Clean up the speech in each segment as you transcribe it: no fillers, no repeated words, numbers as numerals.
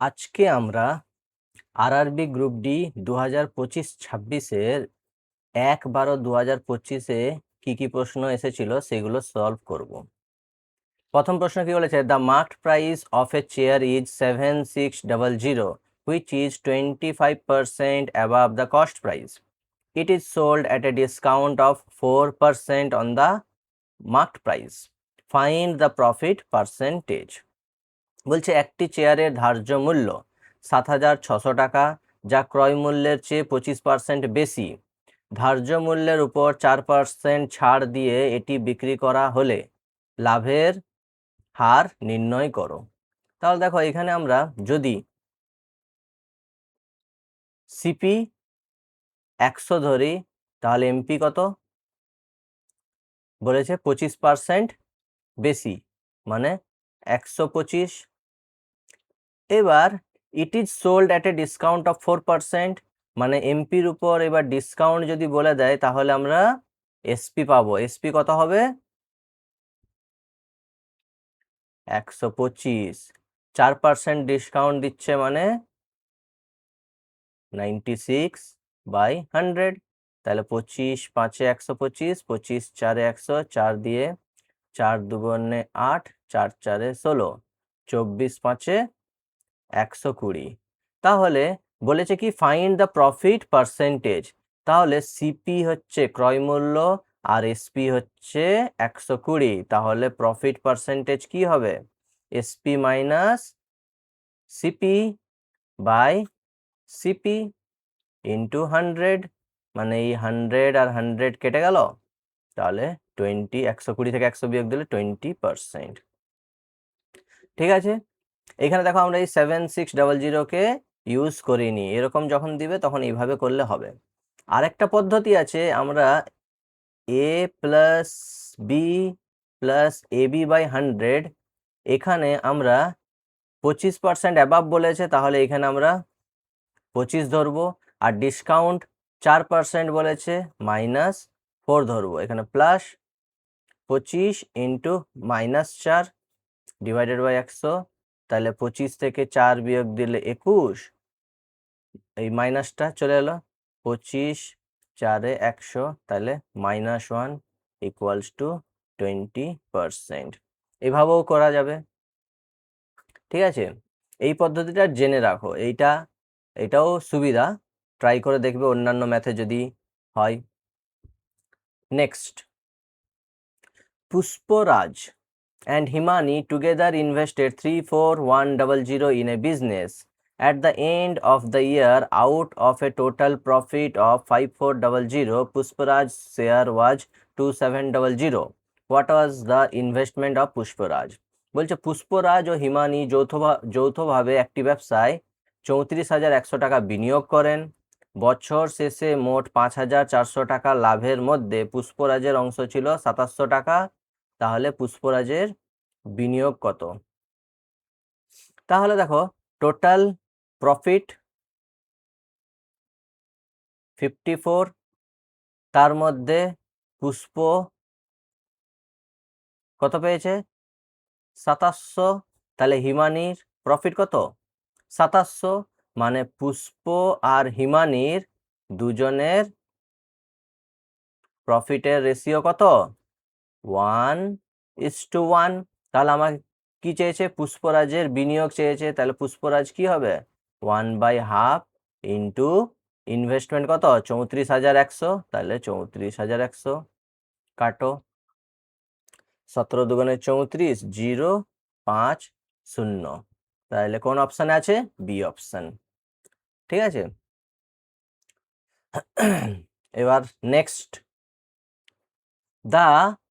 আজকে আমরা RRB group D 2025-26-এর 1/12/2025-এ কি প্রশ্ন এসেছিল সেগুলো সলভ করব। প্রথম প্রশ্ন কি বলেছে, the marked price of A chair is 7600 which is 25% above the cost price. It is sold at a discount of 4% on the marked price. Find the profit percentage. বলছে একটি চেয়ারের ধার্য মূল্য 7600 টাকা, যা ক্রয় মূল্যের চেয়ে 25% বেশি। ধার্য মূল্যের উপর 4% ছাড় দিয়ে এটি বিক্রি করা হলে লাভের হার নির্ণয় করো। তাহলে দেখো এখানে আমরা যদি সিপি 100 ধরি তাহলে এমপি কত বলেছে, 25% বেশি, মানে 125। এবার it is sold at a discount of 4%, মানে এমপির উপর এবার ডিসকাউন্ট যদি বলে দেয় তাহলে আমরা এসপি পাবো। এসপি কত হবে? 125। 4% ডিসকাউন্ট দিচ্ছে মানে 96/100। তাহলে 25 5-এ 125, 25 4-এ 100, 4 দিয়ে 4 2 8, 4 4-এ 16, 24 5-এ 120। তাহলে বলেছে কি ফাইন্ড দ্য প্রফিট পার্সেন্টেজ। তাহলে সিপি হচ্ছে ক্রয় মূল্য আর এসপি হচ্ছে 120। তাহলে প্রফিট পার্সেন্টেজ কি হবে? SP minus CP by CP into 100, মানে এই 100 আর 100 কেটে গেল, তাহলে 20, 120 থেকে 100 বিয়োগ দিলে 20%। ঠিক আছে, এখানে দেখো আমরা এই 7600-কে ইউজ করিনি, এরকম যখন দিবে তখন এইভাবে করলে হবে। আরেকটা পদ্ধতি আছে, আমরা A plus B plus AB by 100, এখানে আমরা 25% অ্যাবাভ বলেছে, তাহলে এখানে আমরা 25 ধরবো, আর ডিসকাউন্ট 4% বলেছে, -4 ধরবো। এখানে প্লাস 25 ইন্টু -4 ডিভাইডেড বাই 100, তাহলে 25 থেকে 4 বিয়োগ দিলে 21, এই মাইনাসটা চলে এলো, 25 4-এ 100, তাহলে -1 ইকুয়ালস টু 20%। এভাবেও করা যাবে। ঠিক আছে, এই পদ্ধতিটা জেনে রাখো, এটাও সুবিধা, ট্রাই করে দেখবে অন্যান্য ম্যাথে যদি হয়। Next, Pushparaj and Himani together invested 34100 in a business. At the end of the year, out of a total profit of 5400, Pushparaj's share was 2700. What was the investment of Pushparaj? বলছে পুষ্পরাজ ও হিমানি যৌথভাবে একটি ব্যবসায় 34,100 টাকা বিনিয়োগ করেন। বছর শেষে মোট 5,400 টাকা লাভের মধ্যে পুষ্পরাজের অংশ ছিল 2700 টাকা। তাহলে পুষ্পরাজের বিনিয়োগ কত? তাহলে দেখো টোটাল প্রফিট 54, তার মধ্যে পুষ্প কত পেয়েছে? 2700। তাহলে হিমানির প্রফিট কত? 2700, মানে পুষ্প আর হিমানির দুজনের প্রফিটের রেশিও কত? 1:1। তাহলে আমার কি চেয়েছে? পুষ্পরাজের বিনিয়োগ চেয়েছে, তাহলে পুষ্পরাজ কি হবে? 1/2 ইন্টু ইনভেস্টমেন্ট কত? 34,100, তাহলে 34,100 কাটো, 17 দুগুণে 34, 0 5 0, তাহলে কোন অপশানে আছে? B option. ঠিক আছে, এবার next, the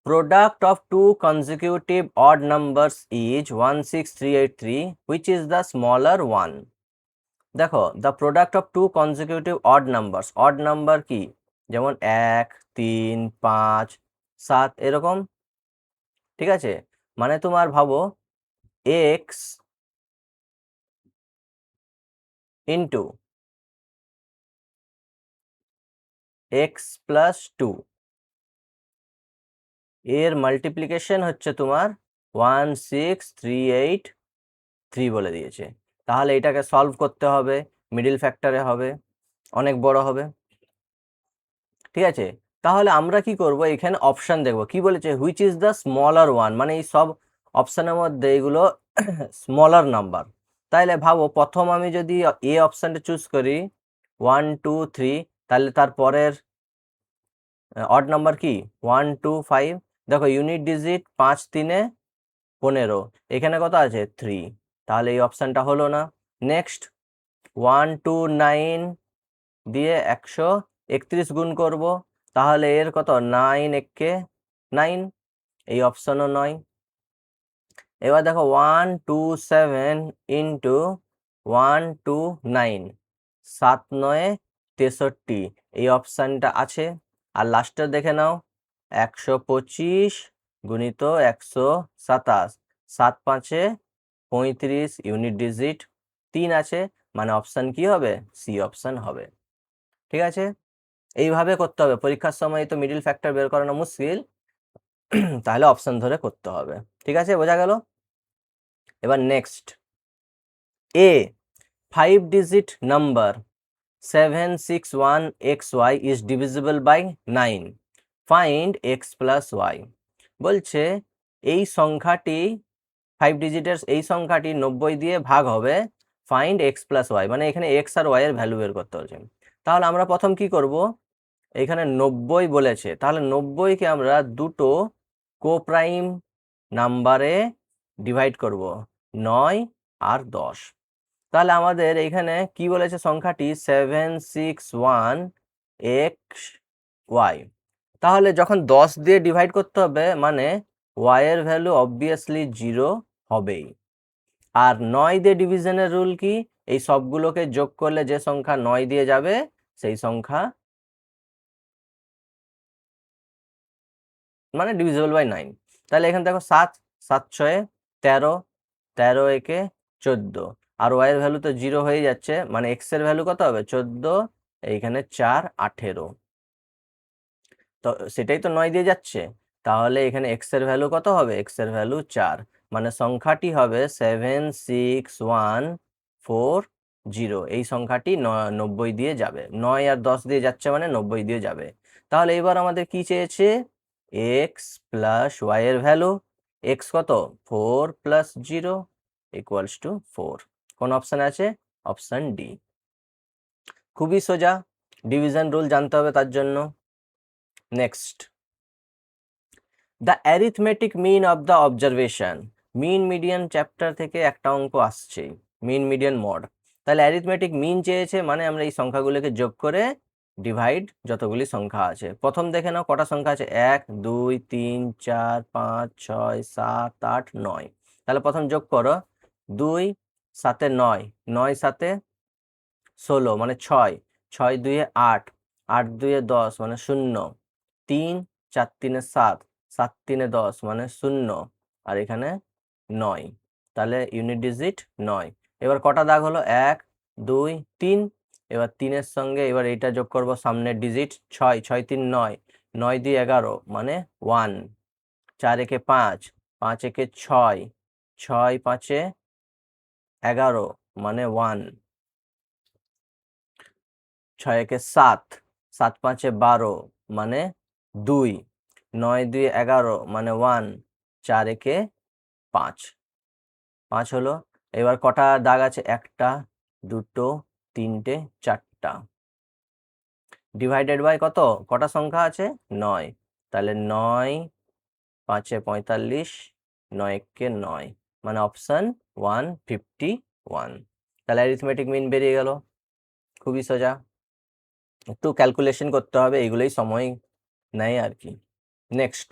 product of two consecutive odd numbers is 16383, which is the smaller one. দেখো the product of two consecutive odd numbers, odd number কি? যেমন 1 3 5 7 এরকম। ঠিক আছে, মানে তোমার ভাবো x ইন্টু x প্লাস 2, এর মাল্টিপ্লিকেশন হচ্ছে তোমার 16383 বলে দিয়েছে। তাহলে এটাকে সলভ করতে হবে, মিডিল ফ্যাক্টরে হবে, অনেক বড় হবে। ঠিক আছে, তাহলে আমরা কি করব, এখানে অপশন দেখব কি বলেছে, which is the smaller one, মানে এই সব অপশনের মধ্যে এগুলো স্মলার নাম্বার। তাইলে ভাবো প্রথম আমি যদি এ অপশনটা চুজ করি 1 2 3, তাহলে তারপরের অড নাম্বার কি 1 2 5। দেখো ইউনিট ডিজিট 5 3 15, এখানে কত আছে 3, তাহলে এই অপশনটা হলো না। নেক্সট 1 2 9 দিয়ে 131 গুণ করব, তাহলে এর কত 9 একে 9, এই অপশনও নয়। এবার দেখো 1 2 7 ইন্টু 1 2 9, 7 9 63, এই অপশানটা আছে। আর লাস্টে দেখে নাও 125 গুণিত 127, 7 5 35, ইউনিট ডিজিট 3 আছে, মানে অপশান কি হবে, সি অপশান হবে। ঠিক আছে, এইভাবে করতে হবে, পরীক্ষার সময় তো মিডিল ফ্যাক্টর বের করানো মুশকিল, তাহলে অপশন ধরে করতে হবে। ঠিক আছে, বোঝা গেল। এবার next, A 5 digit number 761xy is divisible by 9, find x plus y। বলছে এই সংখ্যাটি 5 ডিজিটের এই সংখ্যাটি 90 দিয়ে ভাগ হবে, ফাইন্ড x প্লাস ওয়াই, মানে এখানে x আর y এর ভ্যালু বের করতে হচ্ছে। তাহলে আমরা প্রথম কি করব, এখানে 90 বলেছে, তাহলে 90কে আমরা দুটো কোপ্রাইম নাম্বারে ডিভাইড করব, 9 আর 10। তাহলে আমাদের এখানে কি বলেছে, সংখ্যাটি 761xy। তাহলে যখন 10 দিয়ে ডিভাইড করতে হবে, মানে y এর ভ্যালু অবভিয়াসলি 0 হবেই। আর 9 দিয়ে ডিভিশনের রুল কি, এই সবগুলোকে যোগ করলে যে সংখ্যা 9 দিয়ে যাবে সেই সংখ্যা মানে ডিভিজিবল বাই 9। তাহলে এখানে দেখো 7 7 6 13, 13 একে 14, আর ওয়াই এর ভ্যালু তো 0 হয়ে যাচ্ছে, মানে এক্স এর ভ্যালু কত হবে 14, এইখানে 4 18, তো সেটাই তো 9 দিয়ে যাচ্ছে। তাহলে এখানে এক্স এর ভ্যালু কত হবে, এক্স এর ভ্যালু 4, মানে সংখ্যাটি হবে 76140, এই সংখ্যাটি 90 দিয়ে যাবে, 9 আর 10 দিয়ে যাচ্ছে মানে 90 দিয়ে যাবে। তাহলে এবার আমাদের কি চেয়েছে, এক্স প্লাস ওয়াই এর ভ্যালু, এক্স কত 4 প্লাস 0 ইকুয়ালস টু 4, কোন অপশন আছে, অপশন ডি। খুবই সোজা, ডিভিশন রুল জানতে হবে তার জন্য। Next, the arithmetic mean of the observation, mean median chapter থেকে একটা অঙ্ক আসছে, মিন মিডিয়ান মড। তাহলে অ্যারিথমেটিক মিন চেয়েছে, মানে আমরা এই সংখ্যাগুলোকে যোগ করে ডিভাইড যতগুলি সংখ্যা আছে। প্রথম দেখে নাও কটা সংখ্যা আছে, 1 2 3 4 5 6 7 8 9। তাহলে প্রথম যোগ করো, 2 7 9, 9 7 16 মানে 6, 6 2 8, 8 2 10 মানে 0, 3 4 3 7, 7 3 10 মানে 0, আর এখানে 9, তাহলে ইউনিট ডিজিট 9। এবার কটা দাগ হলো, 1 2 3, এবার 3-এর সঙ্গে এবার এইটা যোগ করব সামনের ডিজিট 6, 6 3 9, 9 2 11 মানে 1, 4 একে 5, 5 একে 6, 6 5 11 মানে 1, 6 একে 7, 7 5 12 মানে 2, 9 2 11 মানে 1, 4 একে 5, 5 হলো। এবার কটা দাগ আছে, একটা দুটো তিনটে চারটা, ডিভাইডেড বাই কত, কটা সংখ্যা আছে 9, তাহলে 9 5 45, 9 একে 9, মানে অপশন 151। তাহলে অ্যারিথমেটিক মিন বেরিয়ে গেল, খুবই সোজা, একটু ক্যালকুলেশন করতে হবে, এইগুলোই সময় নেয় আর কি। Next,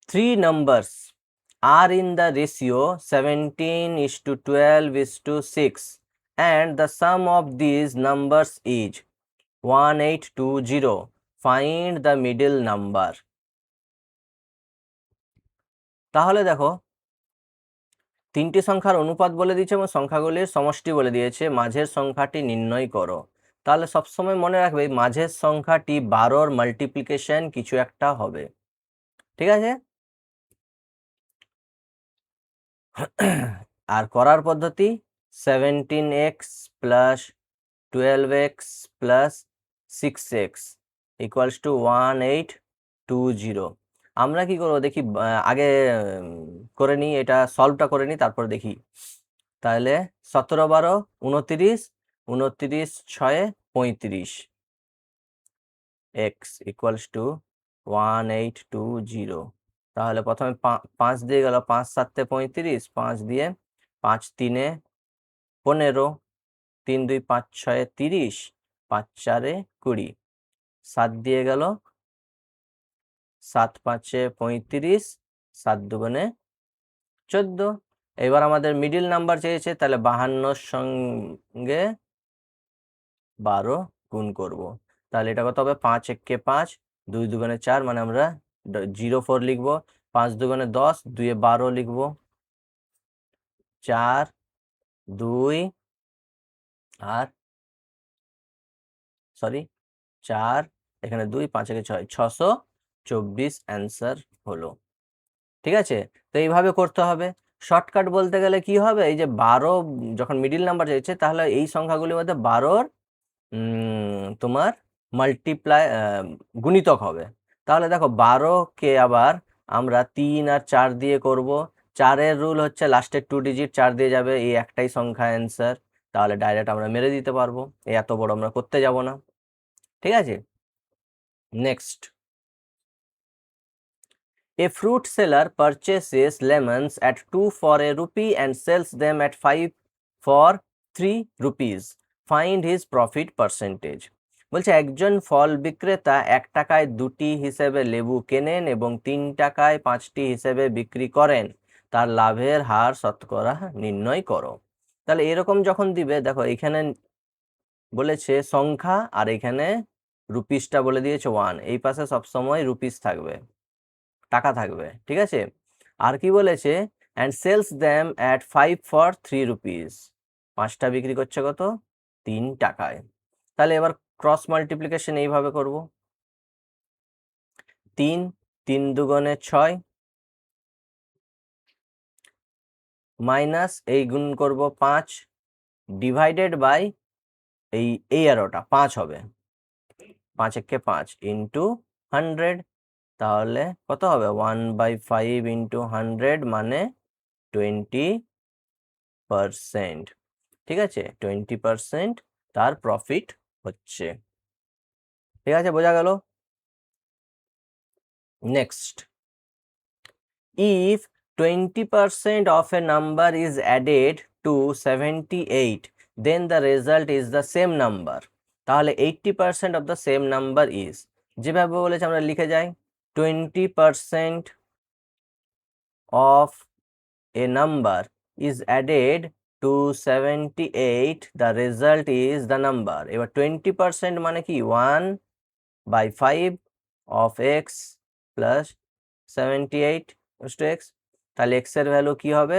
3 numbers are in the ratio 17:12:6 and the sum of these numbers is 1820, find the middle number। তাহলে দেখো তিনটি সংখ্যার অনুপাত বলে দিয়েছে এবং সংখ্যাগুলির সমষ্টি বলে দিয়েছে, মাঝের সংখ্যাটি নির্ণয় করো। তাহলে সবসময় মনে রাখবে মাঝের সংখ্যাটি 12-র মাল্টিপ্লিকেশন কিছু একটা হবে। ঠিক আছে, আর করার পদ্ধতি 17x plus 12x plus 6x equals to 1820। আমরা কি করবো দেখি, আগে করে নিই, এটা সলভটা করে নিই, তারপর দেখি। তাহলে 17 12 29, 29 6 35, x ইকুয়ালস টু 1820। তাহলে প্রথমে 5 দিয়ে গেল, 5 7 35, 5 দিয়ে 5 3 15, 3 2 5 6 30, 5 4 20, 7 দিয়ে গেল, 7 5 35, 7 2 14। এবার আমাদের মিডিল নাম্বার চেয়েছে, তাহলে 52 সঙ্গে 12 গুণ করব। তাহলে এটা কত হবে, 5 1 5, 2 2 4, মানে আমরা 04 লিখবো। 5 2 10, 2 12 লিখবো। 4 2 আর সরি 4, এখানে 2, 5 1 6, 624 অ্যান্সার হলো। ঠিক আছে, তো এইভাবে করতে হবে। শর্টকাট বলতে গেলে কি হবে, এই যে 12 যখন মিডিল নাম্বার চাইছে, তাহলে এই সংখ্যাগুলির মধ্যে 12র তোমার মাল্টিপ্লাই গুণিতক হবে। তাহলে দেখো 12কে আবার আমরা 3 আর 4 দিয়ে করব। 4-এর রুল হচ্ছে লাস্টের 2 ডিজিট 4 দিয়ে যাবে, এই একটাই সংখ্যা অ্যান্সার। তাহলে ডাইরেক্ট আমরা মেরে দিতে পারবো, এত বড় আমরা করতে যাব না। ঠিক আছে, next. A fruit seller purchases lemons at 2 for a rupee and sells them at 5 for 3 rupees. Find his profit percentage. বলছে একজন ফল বিক্রেতা 1 টাকায় 2টি হিসেবে লেবু কেনেন এবং 3 টাকায় 5টি হিসেবে বিক্রি করেন, তার লাভের হার শতকরা নির্ণয় করো। তাহলে এরকম যখন দিবে, দেখো এখানে বলেছে সংখ্যা, আর এখানে রুপিসটা বলে দিয়েছে 1, এই পাশে সবসময় রুপিস থাকবে, টাকা থাকবে। ঠিক আছে, আর কি বলেছে, and sells them at 5 for 3 rupees, 5টা বিক্রি করছে কত, 3 টাকায়। তাহলে এবার ক্রস মাল্টিপ্লিকেশন এইভাবে করব। 3 3 2 6 মাইনাস এই গুণ করব 5 ডিভাইডেড বাই এই আরোটা 5 হবে, 5 1 5 ইন্টু 100। তাহলে কত হবে, 1/5 ইন্টু 100 মানে 20%। ঠিক আছে, 20% তার প্রফিট হচ্ছে। ঠিক আছে, বোঝা গেল। Next, if 20% of a number is added to 78, then the result is the same number. তাহলে 80% of the same number is, যেভাবে বলেছে আমরা লিখে যাই, 20% of a number is added to 78, the result is the number. এবার 20% মানে কি, 1/5 of x plus 78 to x। তাহলে x এর ভ্যালু কি হবে,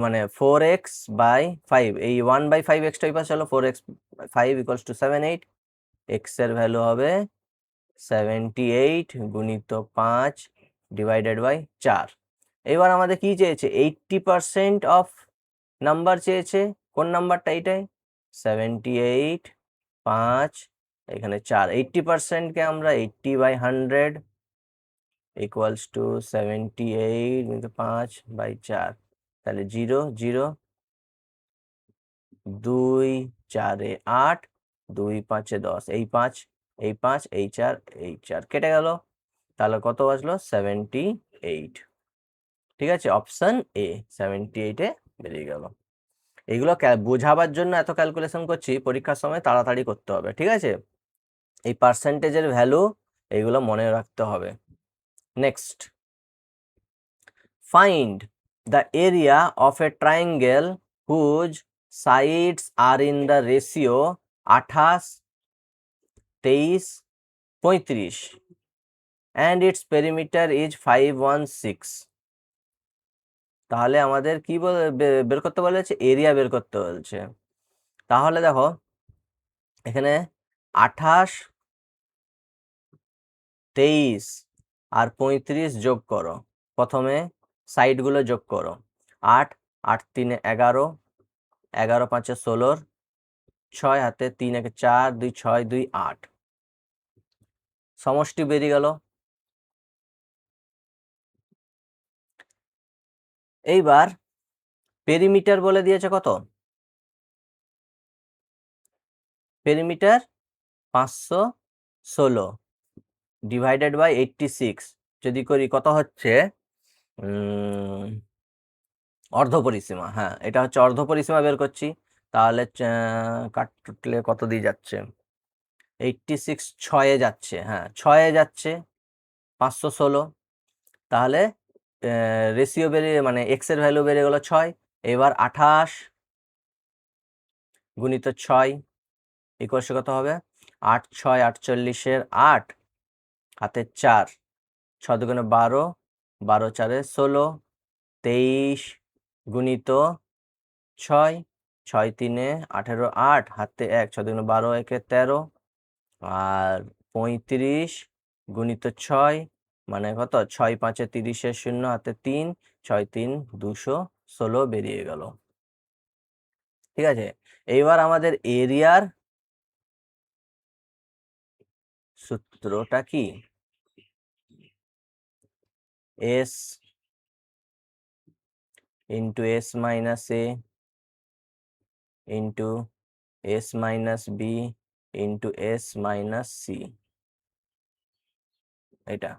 মানে 4x বাই 5, এই 1/5 x টাই পাশে হলো, 4x 5 ইকুয়ালস টু 78। x এর ভ্যালু হবে 78 গুণিত 5 ডিভাইডেড বাই 4। এবার আমাদের কি চেয়েছে, 80% অফ নাম্বার চেয়েছে, কোন নাম্বারটা, এইটাই 78, 5 এখানে 4। 80%কে আমরা 80/100 ইকুয়ালস টু 78 গুণিত 5/4। তাহলে 0 0, 2 4 8, 2 5 10, এই 5 এই 5 এই 4 এই 4 কেটে গেল। তাহলে কত আসলো, 78। ঠিক আছে, অপশন এ 78-এ বেরিয়ে গেল। এইগুলো বোঝাবার জন্য এত ক্যালকুলেশন করছি, পরীক্ষার সময় তাড়াতাড়ি করতে হবে। ঠিক আছে, এই পার্সেন্টেজের ভ্যালু এইগুলো মনে রাখতে হবে। Next, find the area of a triangle whose sides are in the ratio 28 23 35 and its perimeter is 516। তাহলে আমাদের কি বের করতে বলেছে, এরিয়া বের করতে বলছে। তাহলে দেখো এখানে 28 23 আর 35 যোগ করো, প্রথমে সাইডগুলো যোগ করো। 8, 8 3 11, 11 5 16, 6 হাতে 3 1 4, 2 6, 2 8। সমষ্টি বেরিয়ে গেল। এইবার পেরিমিটার বলে দিয়েছে কত? পেরিমিটার 516 ডিভাইডেড বাই 86 যদি করি কত হচ্ছে? অর্ধপরিসীমা। হ্যাঁ, এটা হচ্ছে অর্ধপরিসীমা বের করছি। তাহলে কাটলে কত দিয়ে যাচ্ছে? 86 6-এ যাচ্ছে। হ্যাঁ, 6-এ যাচ্ছে 516। তাহলে রেশিও বেড়ে মানে এক্স এর ভ্যালু বেড়ে গেল 6। এবার 28 গুণিত 6 ইকুয়ালস কত হবে? 8 6 48-এর 8 হাতে 4, 6 দুগুণে 12, 12 4-এ 16, 23 গুণিত 6, 6 3-এ 18, 8 হাতে 1, 6 দুগুণে 12, 1 13, আর 35 গুণিত 6 মানে কত? 6 5-এ 30-এর 0 হাতে 3, 6 3 216 বেরিয়ে গেল। ঠিক আছে, এইবার আমাদের এরিয়ার সূত্রটা কি? S into S minus A into S minus B into S minus C. এটা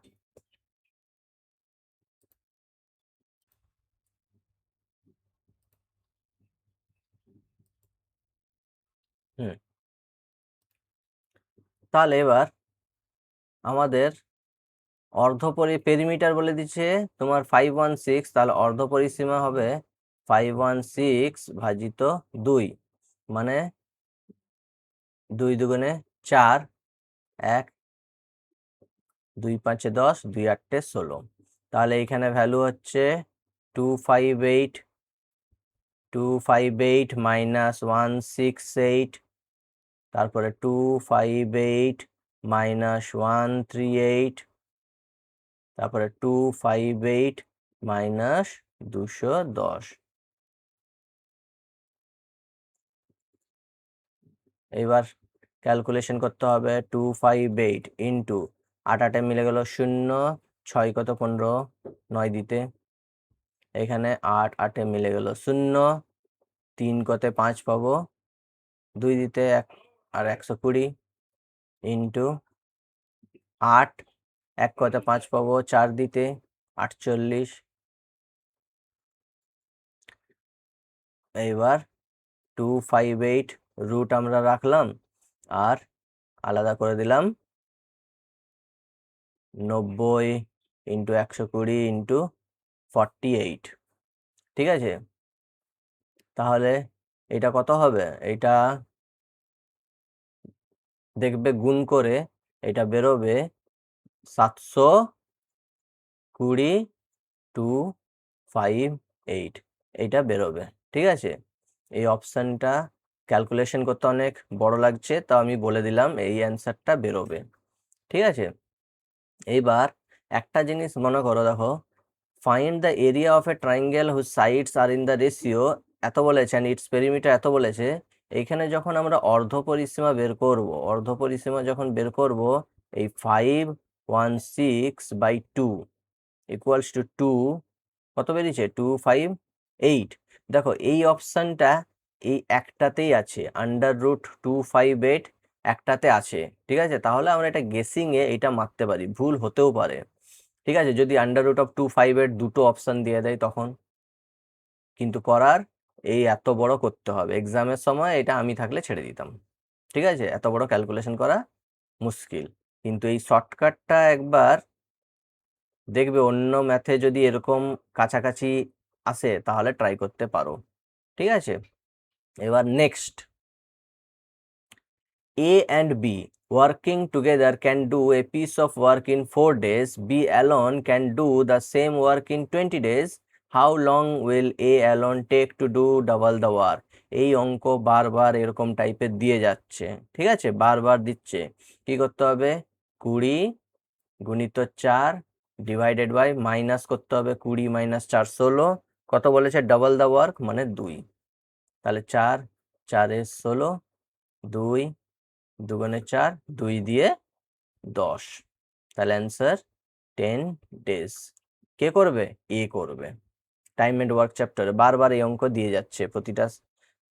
তাহলে এবার আমাদের পেরিমিটার বলে দিচ্ছে তোমার 516, তাহলে অর্ধপরিসীমা হবে 516 ভাজিত 2, মানে 2 দুগুণে 4, 1 2 5-এ 10, 2 8-এ 16। তাহলে এখানে ভ্যালু হচ্ছে 258 মাইনাস 168, তারপরে 258 মাইনাস 138, তারপরে 258 মাইনাস 210। এবার ক্যালকুলেশন করতে হবে। 258 ইন্টু 8 8-এ মিলে গেল 0, 6 কত 15, 9 দিতে, এখানে 8 8-এ মিলে গেল 0, 3 কতে 5 পাবো, 2 দিতে 1 আর 120 ইন্টু 8, 1 কতে 5 পাবো, 4 দিতে 48। এইবার 258 রুট আমরা রাখলাম আর আলাদা করে দিলাম 90 ইন্টু 120 ইন্টু 48। ঠিক আছে, তাহলে এটা কত হবে? এটা দেখবে গুণ করে এটা বেরোবে 720,258 এইটা বেরোবে। ঠিক আছে, এই অপশানটা ক্যালকুলেশন করতে অনেক বড় লাগছে, তো আমি বলে দিলাম এই অ্যান্সারটা বেরোবে। ঠিক আছে, এইবার একটা জিনিস মনে করো, দেখো find the area of a triangle whose sides are in the ratio এত বলেছে, অ্যান্ড ইটস পেরিমিটার এত বলেছে। এইখানে যখন আমরা অর্ধপরিসীমা বের করব, অর্ধপরিসীমা যখন বের করব, এই 516/2 ইকুয়ালস টু 2 কত বেরিয়েছে? 258। দেখো এই অপশানটা এই একটাতেই আছে, √258 একটাতে আছে। ঠিক আছে, তাহলে আমরা এটা গেসিংয়ে এটা মারতে পারি, ভুল হতেও পারে। ঠিক আছে, যদি √258 দুটো অপশান দিয়ে দেয় তখন কিন্তু করার এই এত বড় করতে হবে। এক্সামের সময় এটা আমি থাকলে ছেড়ে দিতাম। ঠিক আছে, এত বড় ক্যালকুলেশন করা মুশকিল, কিন্তু এই শর্টকাটটা একবার দেখবে অন্য ম্যাথে যদি এরকম কাছাকাছি আসে তাহলে ট্রাই করতে পারো। ঠিক আছে, এবার next, A and B working together can do a piece of work in 4 days. B alone can do the same work in 20 days. How long will A alone take to do double the work? এই অঙ্ক বারবার এরকম টাইপের দিয়ে যাচ্ছে। ঠিক আছে, বারবার দিচ্ছে। কি করতে হবে? 20 গুণিত 4 ডিভাইডেড বাই মাইনাস করতে হবে 20 - 4 16, কত বলেছে? ডাবল দ্য ওয়ার্ক মানে 2। তাহলে 4 4 এ 16, 2 2 4, 2 দিয়ে 10। তাহলে অ্যান্সার 10 ডেজ। কে করবে? এ করবে। টাইম এন্ড ওয়ার্ক চ্যাপ্টারে বারবার এই অঙ্ক দিয়ে যাচ্ছে প্রতিটা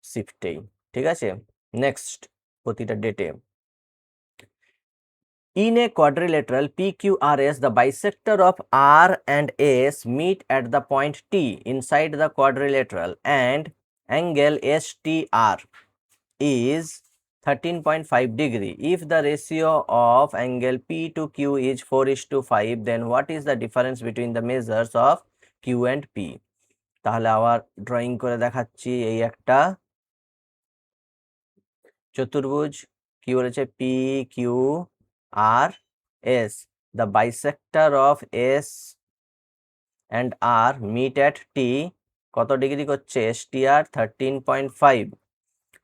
শিফটেই, ঠিক আছে? নেক্সট, প্রতিটা ডেটে। In a quadrilateral PQRS, the bisector of R and S meet at the point T inside the quadrilateral, and angle STR is 13.5 degree. If the ratio of angle P to Q is 4:5, then what is the difference between the measures of Q and P? তাহলে আবার drawing করে দেখাচ্ছি। এই একটা চতুর্ভুজ, কি বলেছে? P Q R S, the bisector of S and R meet at T, কত ডিগ্রি করছে? STR 13.5।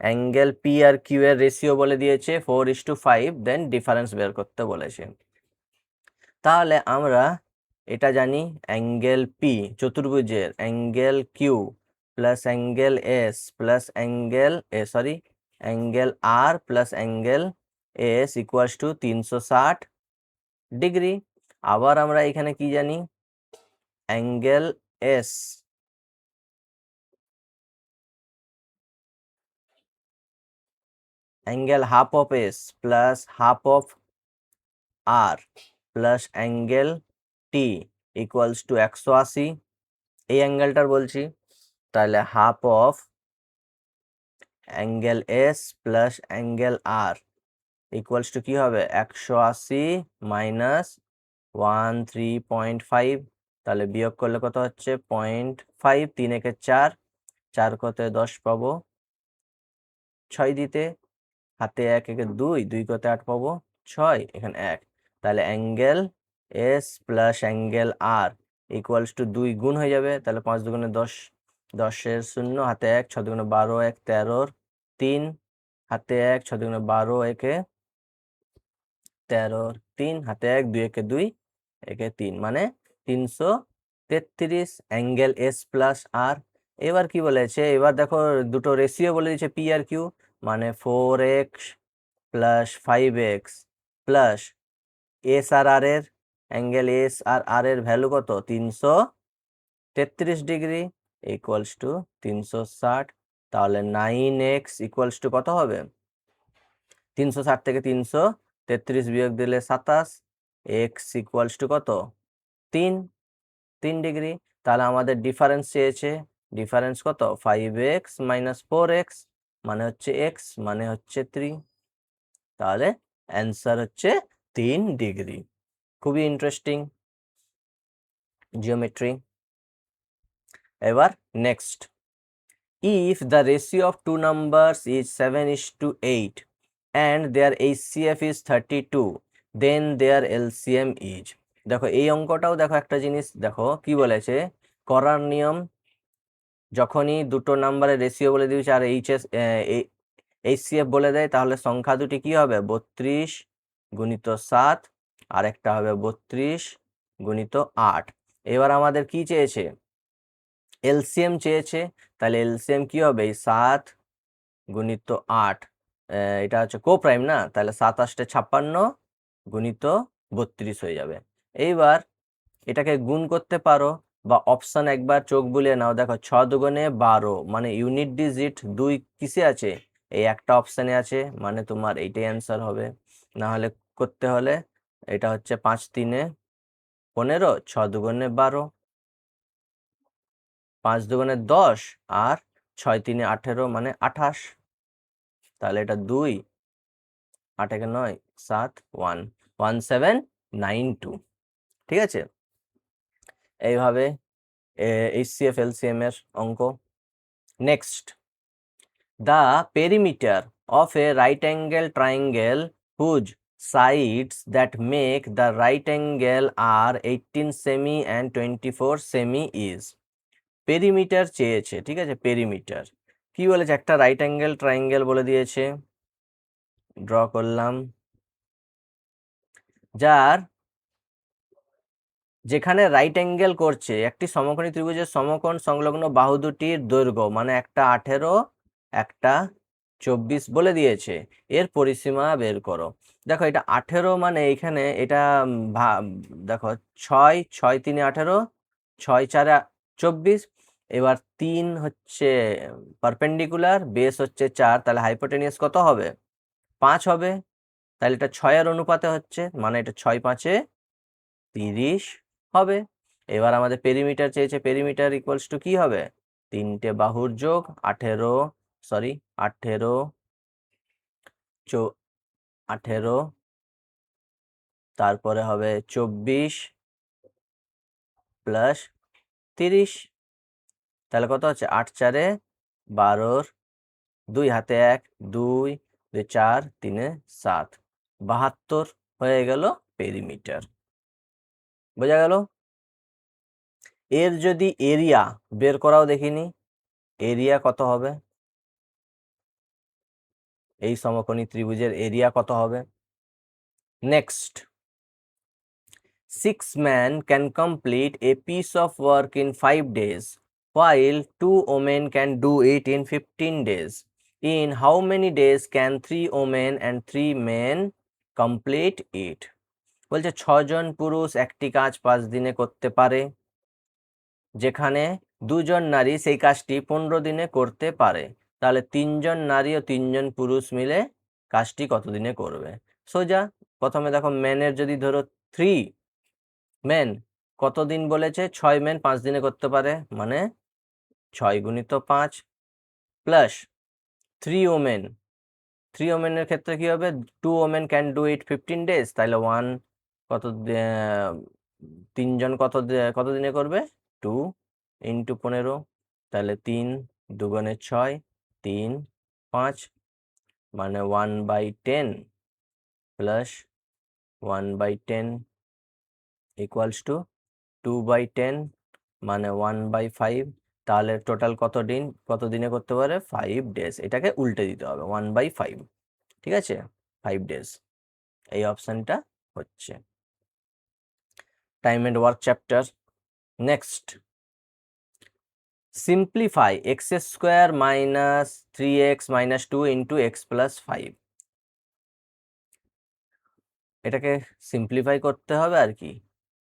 Angle P R Q এর রেশিও বলে দিয়েছে 4:5, দেন ডিফারেন্স বের করতে বলেছে। তাহলে আমরা এটা জানি, অ্যাঙ্গেল পি চতুর্ভুজের angle Q plus angle S plus angle angle R plus angle S equals to 360 degree. আবার আমরা এখানে কি জানি? Angle S angle half of S plus half of R plus angle T equals to 180, এই অ্যাঙ্গেলটার বলছি। তাহলে half of angle S plus angle R equals to কি হবে? 180 মাইনাস 13.5। তাহলে বিয়োগ করলে কত হচ্ছে? 0.5। 3 একে 4, 4 কত 10 পাবো 6 দিতে, হাতে 1 একে 2, 2 কত 8 পাবো 6, এখানে 1। তাহলে angle S plus angle R equals to 2 গুণ হয়ে যাবে। তাহলে 5 দুগুণে 10, 10 0, হাতে 1, 6 দুগুণে 12, 1 13, 3, হাতে 1, 6 দুগুণে 12, একে 13, 3, হাতে 1, 2 একে 2, একে 3, মানে 333 অ্যাঙ্গেল এস প্লাস আর। এবার কি বলেছে? এবার দেখো দুটো রেশিও বলে দিয়েছে পি আর কিউ, মানে 4x plus 5x plus S আর আর এর অ্যাঙ্গেল এস আর আর এর ভ্যালু কত? 333 ডিগ্রি ইকুয়ালস টু 360। তাহলে 9x ইকুয়ালস টু কত হবে? 360 থেকে 333 বিয়োগ দিলে 27, এক্স ইকুয়ালস টু কত? 3 ডিগ্রি। তাহলে আমাদের ডিফারেন্স চেয়েছে, ডিফারেন্স কত? 5x মাইনাস 4x, মানে হচ্ছে এক্স, মানে হচ্ছে 3। তাহলে অ্যান্সার হচ্ছে 3 ডিগ্রি। খুবই ইন্টারেস্টিং জিওমেট্রি। এবার next, if the ratio of two numbers is 7:8 and their HCF is 32, then their LCM is। দেখো এই অঙ্কটাও দেখো একটা জিনিস, দেখো কি বলেছে করার নিয়ম। যখনই দুটো নাম্বারের রেশিও বলে দিয়েছে আর HCF বলে দেয়, তাহলে সংখ্যা দুটি কি হবে? 32 গুণিত 7, আর একটা হবে 32 গুণিত 8। এবার আমাদের কি চেয়েছে? এলসিএম চেয়েছে। তাহলে এলসিএম কি হবে? 7 গুণিত 8, এটা হচ্ছে কোপ্রাইম না, তাহলে 7 8 56 গুণিত 32 হয়ে যাবে। এইবার এটাকে গুণ করতে পারো, বা অপশন একবার চোখ বুলিয়ে নাও। দেখো 6 দুগুণে 12, মানে ইউনিট ডিজিট 2 কিসে আছে? এই একটা অপশানে আছে, মানে তোমার এইটাই অ্যান্সার হবে। না হলে করতে হলে এটা হচ্ছে 5 3 15, 6 দুগুণে 12, 5 দুগুণে 10, আর 6 3 18, মানে 28। তাহলে এটা 2, 8 একে 9, 7 1 1792। ঠিক আছে? এইভাবে HCF LCM এর অঙ্ক। Next, the perimeter of a right angle triangle whose sides that make the right angle are 18 semi and 24 semi is। Perimeter চেয়েছে, ঠিক আছে? পেরিমিটার কি বলেছে? একটা রাইট অ্যাঙ্গেল ট্রায়াঙ্গেল বলে দিয়েছে, ড্র করলাম, যার যেখানে রাইট অ্যাঙ্গেল করছে একটি সমকোণী ত্রিভুজের সমকোণ সংলগ্ন বাহু দুটির দৈর্ঘ্য, মানে একটা 18 একটা 24 বলে দিয়েছে, এর পরিসীমা বের করো। দেখো এটা 18 মানে এইখানে এটা দেখো 6 6 3 18, 6 4 24। এবার 3 হচ্ছে পারপেন্ডিকুলার, বেস হচ্ছে 4, তাহলে হাইপোটেনিয়াস কত হবে? 5 হবে। তাহলে এটা 6-এর অনুপাতে হচ্ছে, মানে এটা 6 5 30 হবে। এবার আমাদের পেরিমিটার চেয়েছে, পেরিমিটার ইকুয়ালস টু কি হবে? তিনটে বাহুর যোগ 18, সরি 18 18, তারপরে হবে 24 প্লাস 30। তাহলে কত হচ্ছে? 8 4 12, 2 হাতে 1, 2 2 4 3 7, 72 হয়ে গেল পেরিমিটার। বোঝা গেল? এর যদি এরিয়া বের করাও দেখিনি, এরিয়া কত হবে? এই সমকোণী ত্রিভুজের এরিয়া কত হবে? Next, 6 men can complete a piece of work in 5 days, while 2 women can do it in 15 days. In how many days can 3 women and 3 men complete it? বলছে 6 জন পুরুষ একটি কাজ 5 দিনে করতে পারে, যেখানে 2 জন নারী সেই কাজটি 15 দিনে করতে পারে। তাহলে 3 জন নারী ও 3 জন পুরুষ মিলে কাজটি কত দিনে করবে? সোজা, প্রথমে দেখো মেনের যদি ধরো 3 মেন, কত দিন বলেছে? 6 মেন 5 দিনে করতে পারে, মানে 6 গুণিত 5 প্লাস 3 ওমেন, 3 ওমেনের ক্ষেত্রে কি হবে? 2 women can do it 15 days, তাহলে 1 কত 3 জন কত দিনে করবে? 2 ইন্টু 15, তাহলে 3 দুগুণে 6, 3 5, মানে 1/10 প্লাস 1/10 ইকুয়ালস টু 2/10, মানে 1/5। তাহলে টোটাল কত দিনে করতে পারে? 5 ডেজ। এটাকে উল্টে দিতে হবে, 1/5, ঠিক আছে? 5 ডেজ, এই অপশনটা হচ্ছে time and work chapter. Next, simplify x square minus 3x minus 2 into x plus 5। এটাকে সিম্পলিফাই করতে হবে আর কি।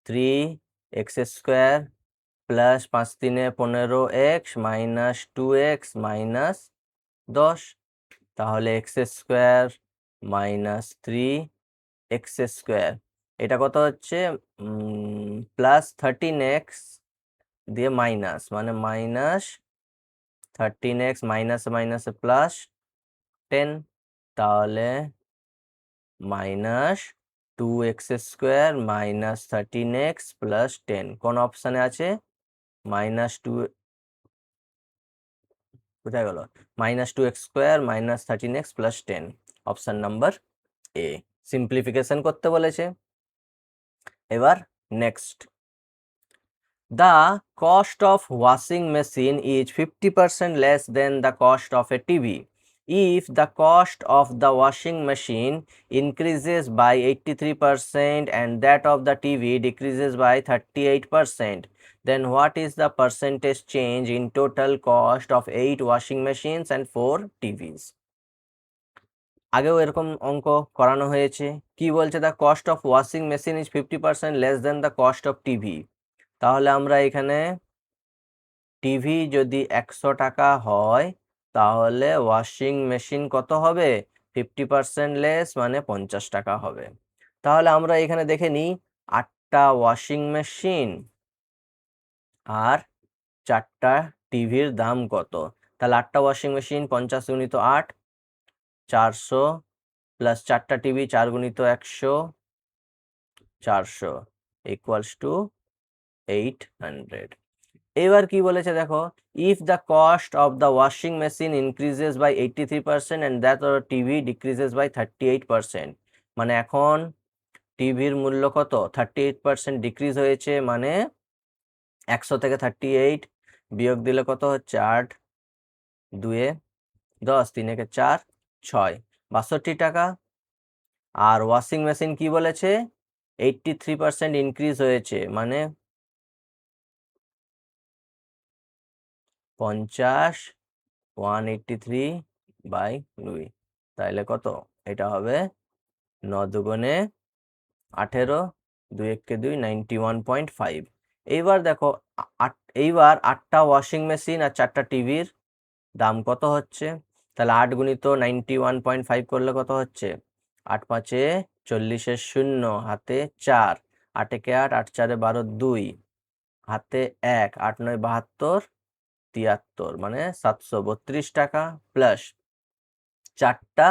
3x square plus 5 3 15x minus 2x minus 10, তাহলে x square minus 3x square, এটা কত হচ্ছে? প্লাস 13x দিয়ে মাইনাস, মানে মাইনাস 13x মাইনাস মাইনাসে প্লাস 10, তাহলে minus 2x square minus 13x plus 10 কোন অপশানে আছে? মাইনাস 2, কোথায় গেল? Minus 2x square minus 13x plus 10, option number A. Simplification করতে বলেছে। এবার next, the cost of washing machine is 50% less than the cost of a TV. If the cost of the washing machine increases by 83% and that of the TV decreases by 38%, then what is the percentage change in total cost of 8 washing machines and 4 TVs? আগেও এরকম অঙ্ক করানো হয়েছে। কি বলছে? The cost of washing machine is 50% less than the cost of TV. তাহলে আমরা এখানে টিভি যদি 100 টাকা হয়, তাহলে ওয়াশিং মেশিন কত হবে? 50% লেস, মানে 50 টাকা হবে। তাহলে আমরা এখানে দেখে নিই 8টা ওয়াশিং মেশিন আর 4টা টিভির দাম কত। তাহলে 8টা ওয়াশিং মেশিন 50 গুণিত 8, 400, প্লাস 4টা টিভি 4 গুণিত 100, 400 ইকুয়ালস টু 800। এবার কি বলেছে দেখো, if the cost of the washing machine increases by 83% and that of TV decreases by 38%, মানে এখন টিভির মূল্য কত? 38% ডিক্রিজ হয়েছে, মানে 100 থেকে 38 বিয়োগ দিলে কত হচ্ছে? 8 2 10, 3 4 6, 62 টাকা। আর ওয়াশিং মেশিন কি বলেছে? 83% ইনক্রিজ হয়েছে, মানে 50 183 বাই 2, তাহলে কত? এটা হবে 9 দুগুণে 18, 2 একে 2, 91.5। এইবার দেখো এইবার 8টা ওয়াশিং মেশিন আর 4টা টিভির দাম কত হচ্ছে? তাহলে 8 গুণিত 91.5 করলে কত হচ্ছে? 8 5 40 শূন্য, হাতে 4, 8 একে 8, 8 4 12, 2, হাতে 1, 8 9 72, 73, মানে 732 টাকা প্লাস 4টা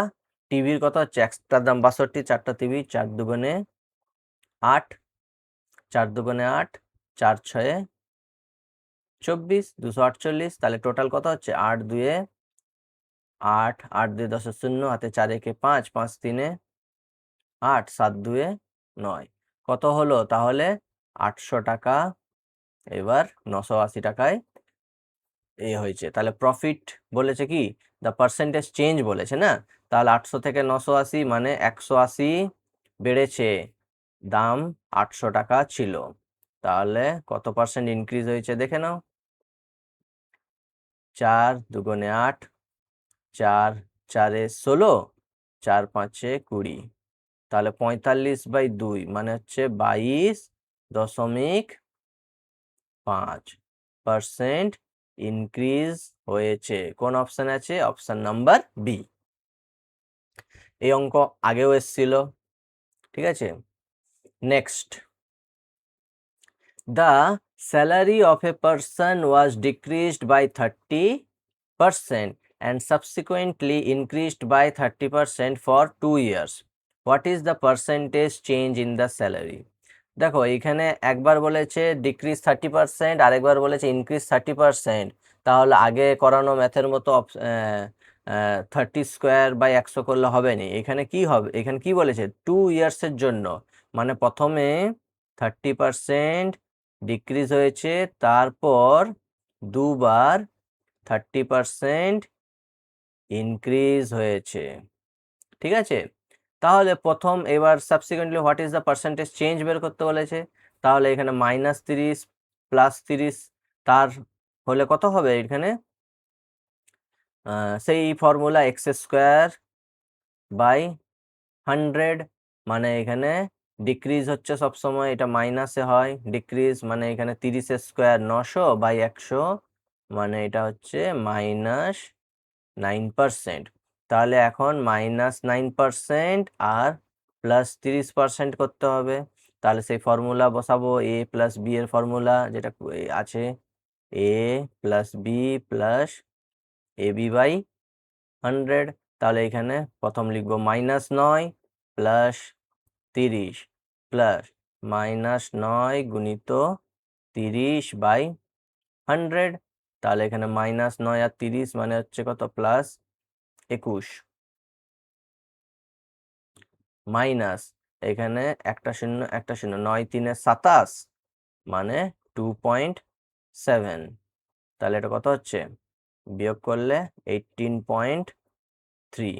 টিভির কত হচ্ছে? একটার দাম 62, 4টা টিভি, 4 দুগুণে 8, 4 দুগুণে 8, 4 6 24, 248। তাহলে টোটাল কত হচ্ছে? 8 2 8, 8 2 10 শূন্য, হাতে 4 একে 5, 5 3 8, 7 2 9, কত হলো তাহলে? 800 টাকা। এবার 980 টাকায় হয়েছে। তাহলে প্রফিট বলেছে কি? দ্য পার্সেন্টেজ চেঞ্জ বলেছে না? তাহলে 800 থেকে 980 মানে 180 বেড়েছে, দাম 800 টাকা ছিল। তাহলে কত পার্সেন্ট ইনক্রিজ হয়েছে দেখে নাও। 4 দুগুণে 8, 4 4 16, 4 5 20, তাহলে 45/2 মানে হচ্ছে 22.5% ইনক্রিজ হয়েছে। কোন অপশন আছে? Option number B. এই অঙ্ক আগেও এসেছিল, ঠিক আছে। Next, the salary of a person was decreased by 30% and subsequently increased by 30% for 2 years. What is the percentage change in the salary? দেখো এখানে একবার বলেছে ডিক্রিজ 30%, আরেকবার বলেছে ইনক্রিজ 30%। তাহলে আগে করানো ম্যাথের মতো 30 স্কোয়ার/100 করলে হবে না। এখানে কি হবে? এখানে কি বলেছে? 2 ইয়ার্সের জন্য, মানে প্রথমে 30% ডিক্রিজ হয়েছে, তারপর দুবার 30% ইনক্রিজ হয়েছে, ঠিক আছে। তাহলে প্রথম এবার subsequently what is the percentage change বের করতে বলেছে। তাহলে এখানে -30 +30 তার হলে কত হবে? এখানে সেই ফর্মুলা x²/100, মানে এখানে ডিক্রিজ হচ্ছে সবসময়, এটা মাইনাসে হয় ডিক্রিজ, মানে এখানে 30 স্কোয়ার 900/100, মানে এটা হচ্ছে -9%। তাহলে এখন -9% আর +30% করতে হবে। তাহলে সেই ফর্মুলা বসাবো, a + b এর ফর্মুলা যেটা আছে, a + b + ab/100। তাহলে এখানে প্রথম লিখবো -9 + 30 প্লাস -9 গুণিত 30/100। তাহলে এখানে -9 আর 30 মানে হচ্ছে কত? +21, মাইনাস এখানে একটা শূন্য একটা শূন্য, 9 3 27, মানে 2.7। তাহলে এটা কত হচ্ছে? বিয়োগ করলে 18.3,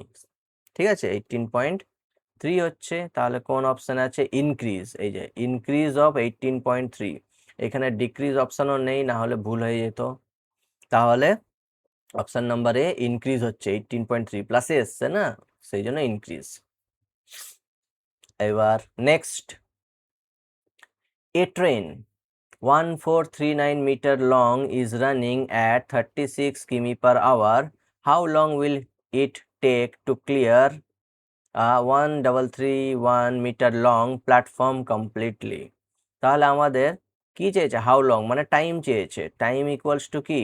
ঠিক আছে, 18.3 হচ্ছে। তাহলে কোন অপশন আছে? ইনক্রিজ, এই যে ইনক্রিজ অফ 18.3। এখানে ডিক্রিজ অপশনও নেই, না হলে ভুল হয়ে যেত। তাহলে অপশন নাম্বার এ ইনক্রিজ হচ্ছে, 18.3 প্লাসে এসছে না, সেই জন্য ইনক্রিজ। এবার next, A train 1439 meter long is running at 36 km/h. How long will it take to clear a 1331 meter long platform completely? তাহলে আমাদের কি চেয়েছে? হাউ লং, মানে টাইম চেয়েছে। টাইম ইকুয়ালস টু কি?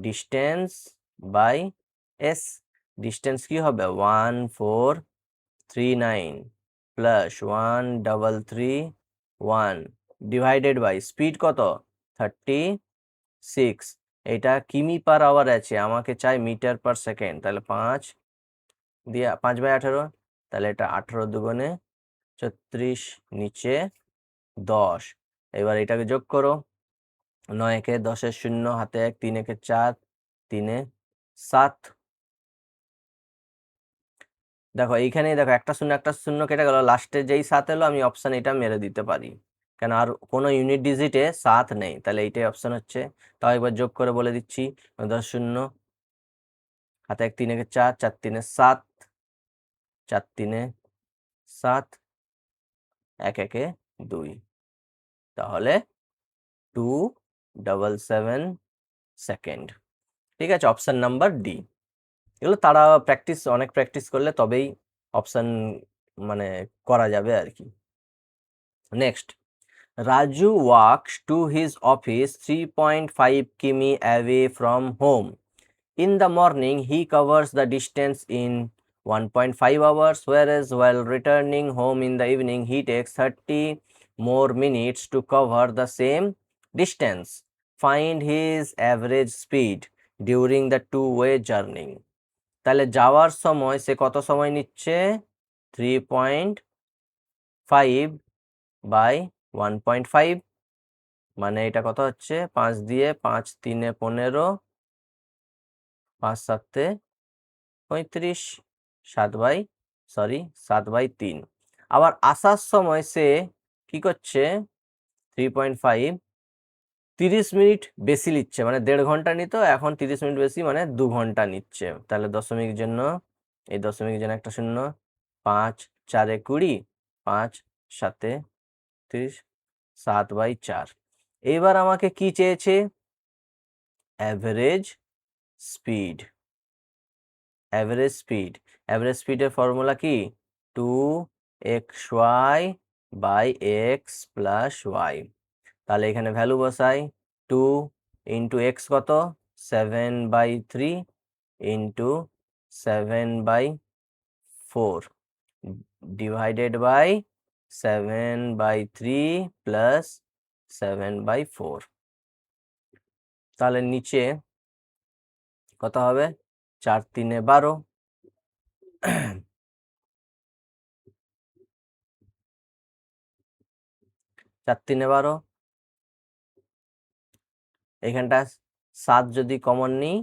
Distance by S. ডিস্টেন্স কি হবে? 1439 plus 1331 divided by speed কত? 36। এটা কিমি/আওয়ার আছে, আমাকে চাই মিটার/সেকেন্ড। তাহলে 5 দিয়ে 5/18, তাহলে এটা 18 দুগুণে 36, নিচে 10। এবার এটাকে যোগ করো, 9 একে 10 শূন্য, হাতে 1, 3 একে 4, 3 এ 7, দেখো এইখানেই দেখো একটা শূন্য কেটে গেল, লাস্টে যেই 7 এলো আমি অপশন এটা মেরে দিতে পারি, কেন আর কোনো ইউনিট ডিজিটে 7 নেই, তাহলে এইটাই অপশন হচ্ছে। তাও একবার যোগ করে বলে দিচ্ছি, 10 শূন্য, হাতে 1 3 একে 4, 4 3 7, 4 3 7, 1 1 2, তাহলে 277 সেকেন্ড। ঠিক আছে, অপশন নাম্বার ডি। এগুলো তারা অনেক প্র্যাকটিস করলে তবেই অপশন মানে করা যাবে আর কি। Next, Raju walks to his office 3.5 km away from home. In the morning, he covers the distance in 1.5 hours, whereas while returning home in the evening, he takes 30 more minutes to cover the same distance. Find his average speed during the two-way journey. তাহলে যাওয়ার সময় সে কত সময় নিচ্ছে? 3.5 by 1.5, মানে এটা কত হচ্ছে? 5 দিয়ে 5 3 15, 5 7 35, 7/3। আবার আসার সময় সে কি করছে? 3.5, 30 মিনিট বেশি নিচ্ছে, মানে 1.5 ঘন্টা নিত, এখন 30 মিনিট বেশি, মানে 2 ঘন্টা নিচ্ছে। তাহলে দশমিক জন্য, এই দশমিক জন্য একটা শূন্য, 5 4 20, 5 7 30, 7/4। এইবার আমাকে কি চেয়েছে? Average speed. অ্যাভারেজ স্পিডের ফর্মুলা কি? 2xy by x plus y। তাহলে এখানে ভ্যালু বসাই, 2 ইন্টু এক্স কত? 7/3 ইন্টু 7/4 ডিভাইডেড বাই 7/3 প্লাস 7/4। তাহলে নিচে কত হবে? 4 3 12, 4 3 12, এখানটা 7 যদি কমন নিই,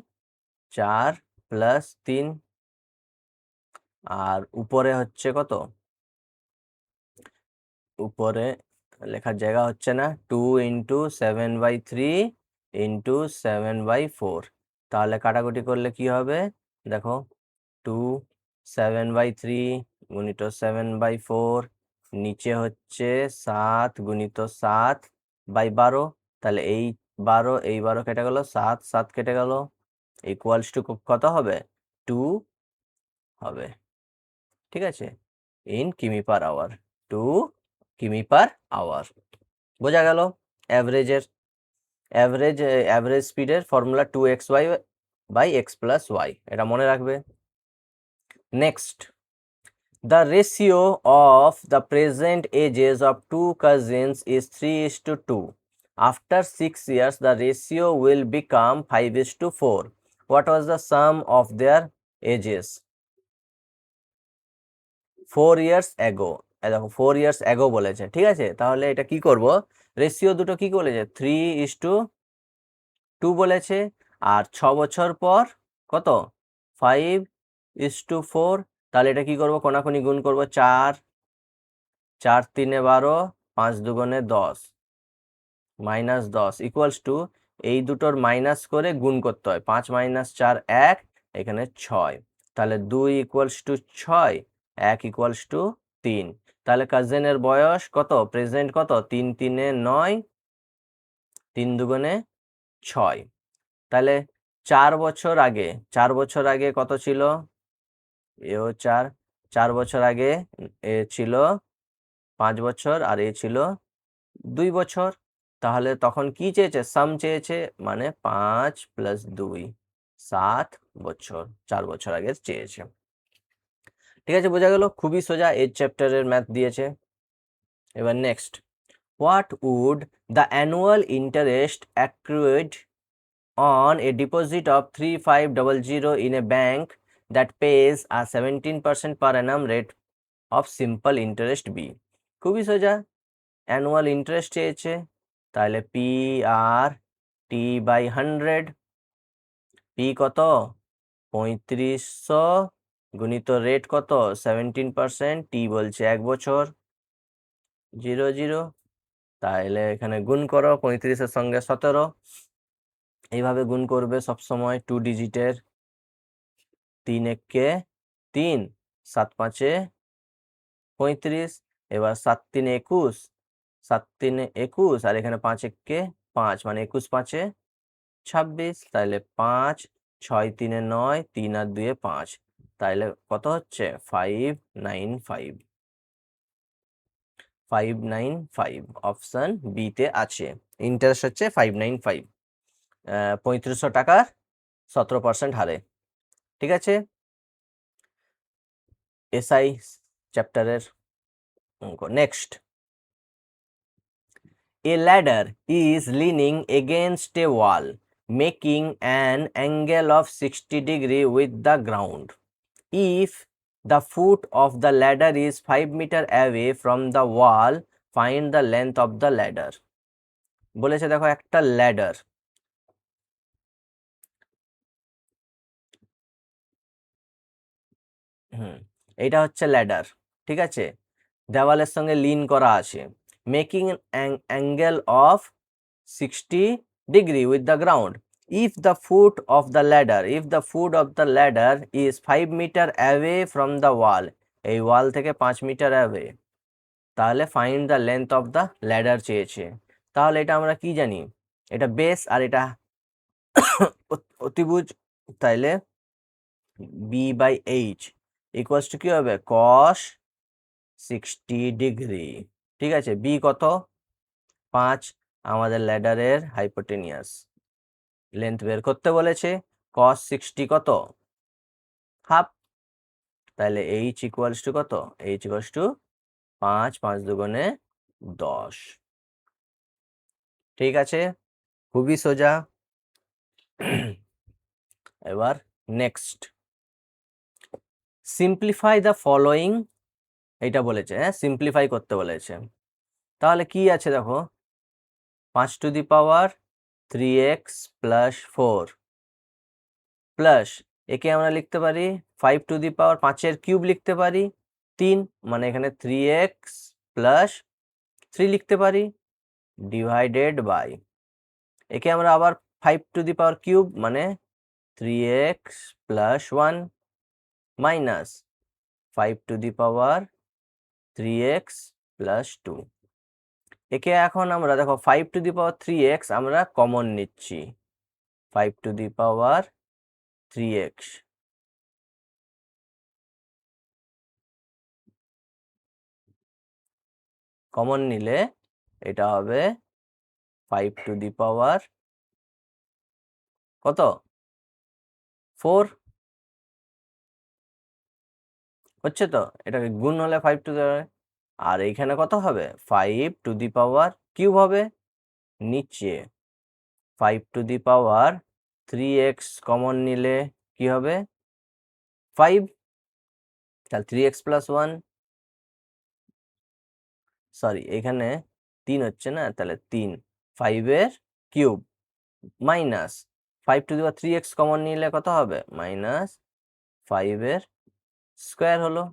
4 প্লাস 3, আর উপরে হচ্ছে কত? উপরে লেখার জায়গা হচ্ছে না, 2 ইন্টু 7/3 ইন্টু 7/4। তাহলে কাটাকুটি করলে কি হবে? দেখো, 2 7/3 গুণিত 7/4, নিচে হচ্ছে 7 গুণিত 7/12। তাহলে এই 12 এই 12 কেটে গেল, 7 7 কেটে গেল, ইকুয়ালস টু কত হবে? 2 হবে। ঠিক আছে, ইন কিমি পার আওয়ার, 2 কিমি পার আওয়ার। বোঝা গেল অ্যাভারেজের অ্যাভারেজ স্পিডের formula 2xy by x plus y, এটা মনে রাখবে। Next, the ratio of the present ages of two cousins is 3:2. After 6 years, the ratio will become 5:4. What was the sum of their ages? 4 years ago। দেখো 4 years ago বলেছে, ঠিক আছে। তাহলে এটা কি করব? রেশিও দুটো কি বলেছে? 3:2 বলেছে, আর 6 বছর পর কত? 5:4। তাহলে এটা কি করব? কোনাকুনি গুণ করব, 4 4 3 12, 5 2 10, -10 ইকুয়ালস টু, এই দুটোর মাইনাস করে গুণ করতে হয়, 5 - 4 1, এখানে 6। তাহলে 2 ইকুয়ালস টু 6, 1 ইকুয়ালস টু 3। তাহলে কাজিনের বয়স কত? প্রেজেন্ট কত? 3 3 9, 3 2 6। তাহলে 4 বছর আগে, 4 বছর আগে কত ছিল? এও 4, 4 বছর আগে এ ছিল 5 বছর, আর এ ছিল 2 বছর। তাহলে তখন কি চেয়েছে? সাম চেয়েছে, মানে 5 + 2, 7 বছর, 4 বছর আগে চেয়েছে। ঠিক আছে, বোঝা গেল, খুবই সোজা, এই চ্যাপ্টারের ম্যাথ দিয়েছে। এবার next, what would the annual interest accrued on a deposit of 3500 in a bank that pays a 17% per annum rate of simple interest B? খুবই সোজা, অ্যানুয়াল ইন্টারেস্ট চেয়েছে, তাহলে P R T by 100, P কত? 3500 গুণিত rate কত 17%, টি বলছে 1 বছর, 0 0। তাহলে এখানে গুণ করো 35-এর সঙ্গে 17, এইভাবে গুণ করবে সবসময় 2 ডিজিটের। 3 একে 3, 7 5-এ 35, এবার 7 3-এ 21, 7 3-এ 21, আর এখানে 5 একে 5, মানে 21 5-এ 26, তাহলে 5 6 3-এ 9, 3 আর 2-এ 5, তাহলে কত হচ্ছে 595। 595 অপশন বি তে আছে। ইন্টারেস্ট হচ্ছে 595, 3500 টাকার 17% হারে। ঠিক আছে, এসআই চ্যাপ্টারের অঙ্ক। Next, a ladder is leaning against a wall making an angle of 60 degree with the ground. If the foot of the ladder is 5 meter away from the wall, find the length of the ladder. বলেছে দেখো একটা ladder, এটা হচ্ছে ladder, ঠিক আছে, দেওয়ালের সঙ্গে Lin করা আছে, making angle of 60 degree with the ground. if the foot of the ladder is 5 meter away from the wall, এই ওয়াল থেকে 5 মিটার অ্যাওয়ে, তাহলে find the length of the ladder চেয়েছে। তাহলে এটা আমরা কি জানি, এটা বেস আর এটা অতিভুজ, তাইলে B by H equals to কি হবে কস 60 ডিগ্রি। ঠিক আছে, বি কত 5, আমাদের ল্যাডারের হাইপোটেনিয়াস, লেন্থ বের করতে বলেছে, কস 60 কত হাফ, তাহলে এইচ ইকুয়ালস টু কত, এইচ ইকুয়ালস টু 5, 5 দুগুণে 10। ঠিক আছে, খুবই সোজা। এবার নেক্সট, সিম্পলিফাই দ্য ফলোয়িং, এটা বলেছে, হ্যাঁ সিম্পলিফাই করতে বলেছে। তাহলে কি আছে দেখো, 5 to the power 3x plus 4 plus, একে আমরা লিখতে পারি 5 টু দি পাওয়ার 5-এর কিউব লিখতে পারি 3, মানে এখানে 3x প্লাস 3 লিখতে পারি, ডিভাইডেড বাই, একে আমরা আবার 5 টু দি পাওয়ার কিউব মানে 3x plus 1 minus 5 to the power 3x plus 2। একে এখন আমরা দেখো 5 টু দি পাওয়ার 3x আমরা কমন নিচ্ছি, 5 to the power 3x, common নিলে এটা হবে 5 টু দি পাওয়ার কত 4, হচ্ছে তো, এটাকে গুণ হলে 5 টু দি পাওয়ার, আর এইখানে কত হবে 5 টু দি পাওয়ার কিউব হবে, নিচে 5 to the power 3x common নিলে কি হবে 5, তাহলে 3x প্লাস 1, সরি এখানে 3 হচ্ছে না, তাহলে 3, 5-এর cube minus 5 to the power 3x common নিলে কত হবে মাইনাস 5-এর স্কোয়ার হলো,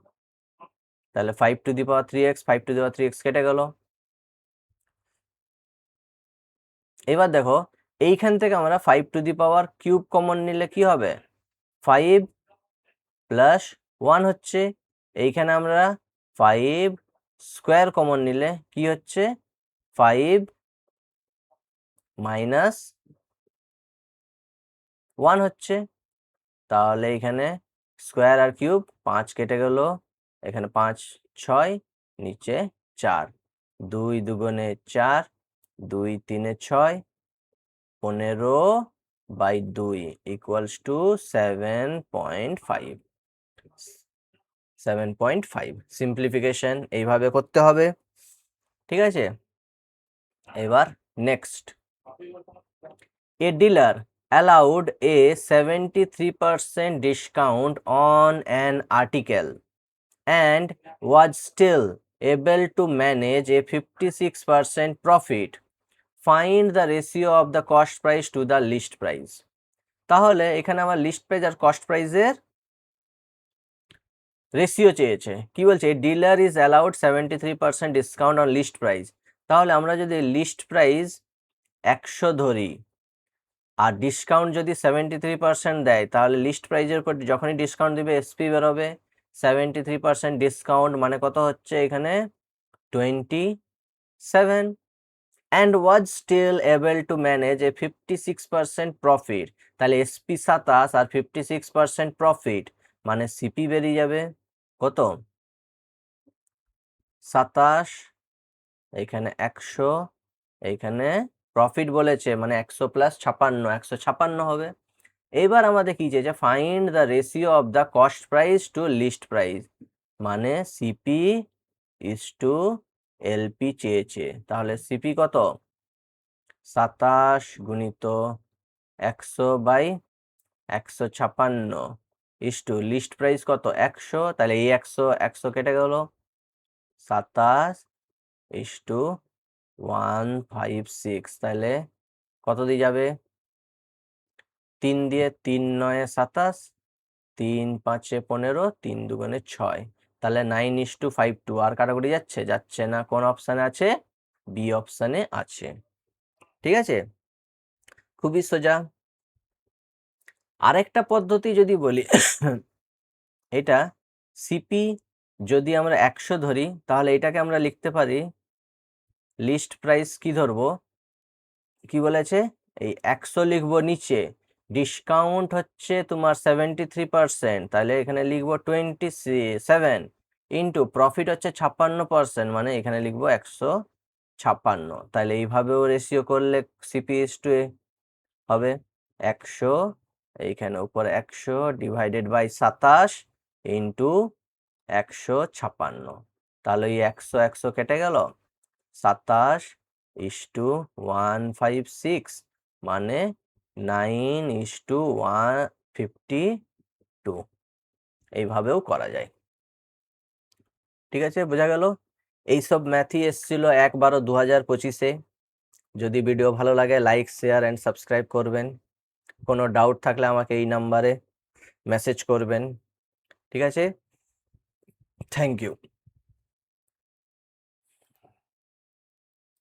তাহলে 5 to the power 3x, 5 to the power 3x কেটে গেল। এবার দেখো এইখান থেকে আমরা 5 to the power cube common নিলে কি হবে 5 প্লাস 1 হচ্ছে, এইখানে আমরা 5 স্কোয়ার কমন নিলে কি হচ্ছে 5 মাইনাস 1 হচ্ছে, তাহলে এখানে স্কোয়ার আর কিউব 5 কেটে গেল, এখানে 5 6, নিচে 4, 2 দুগুণে 4, 2 3-এ 6, 15/2 ইকুয়ালস টু 7.5, 7.5। সিম্পলিফিকেশন এইভাবে করতে হবে, ঠিক আছে। এবার next, a dealer allowed a 73% discount on an article and was still able to manage a 56% profit. Find the ratio of the cost price to the list price. তাহলে এখানে আমার list price আর কস্ট প্রাইসের ratio চেয়েছে, কি বলছে, dealer is allowed 73% discount on list price. তাহলে আমরা যদি লিস্ট প্রাইস 100 ধরি আর ডিসকাউন্ট যদি 73% দেয়, তাহলে লিস্ট প্রাইজের উপর যখনই ডিসকাউন্ট দিবে এসপি বেরোবে। 73% ডিসকাউন্ট মানে কত হচ্ছে এখানে 27, and was still able to manage a 56% profit. তাহলে এসপি 27 আর 56% প্রফিট মানে সিপি বেরিয়ে যাবে কত, 27, এইখানে 100, এইখানে প্রফিট বলেছে মানে 100 প্লাস 56, 156 হবে। এবার আমাদের কি চেয়েছে, find the ratio of the cost price to list price, মানে সিপি ইজ টু এলপি চেয়েছে। তাহলে সিপি কত, 27 গুণিত 100/156 ইজ টু লিস্ট প্রাইস কত 100, তাহলে এই 100 কেটে গেল, 27 ইজ টু 156, তাহলে কত দিয়ে যাবে, 3 দিয়ে, 3 9 27, 3 5 15, 3 2 6, তাহলে 9:52। আর কাটাকুটি যাচ্ছে, যাচ্ছে না, কোন অপশানে আছে, বি অপশানে আছে। ঠিক আছে, খুবই সোজা। আরেকটা পদ্ধতি যদি বলি, এটা সিপি যদি আমরা 100 ধরি, তাহলে এটাকে আমরা লিখতে পারি, লিস্ট প্রাইস কি ধরবো, কি বলেছে, এই 100 লিখবো নিচে, ডিসকাউন্ট হচ্ছে তোমার 73%, তাহলে এখানে লিখবো 27 ইন্টু প্রফিট হচ্ছে 56%, মানে এখানে লিখবো 156। তাহলে এইভাবেও রেশিও করলে সিপি ইস টু হবে 100, এইখানে উপরে 100 ডিভাইডেড বাই 27 ইন্টু 156। তাহলে এই 100 কেটে গেল, 27:156 মানে 9:152, এইভাবেও করা যায়। ঠিক আছে, বোঝা গেল। এইসব ম্যাথই এসছিল 1/12/2025-এ। যদি ভিডিও ভালো লাগে লাইক শেয়ার অ্যান্ড সাবস্ক্রাইব করবেন। কোনো ডাউট থাকলে আমাকে এই নাম্বারে মেসেজ করবেন। ঠিক আছে, থ্যাংক ইউ।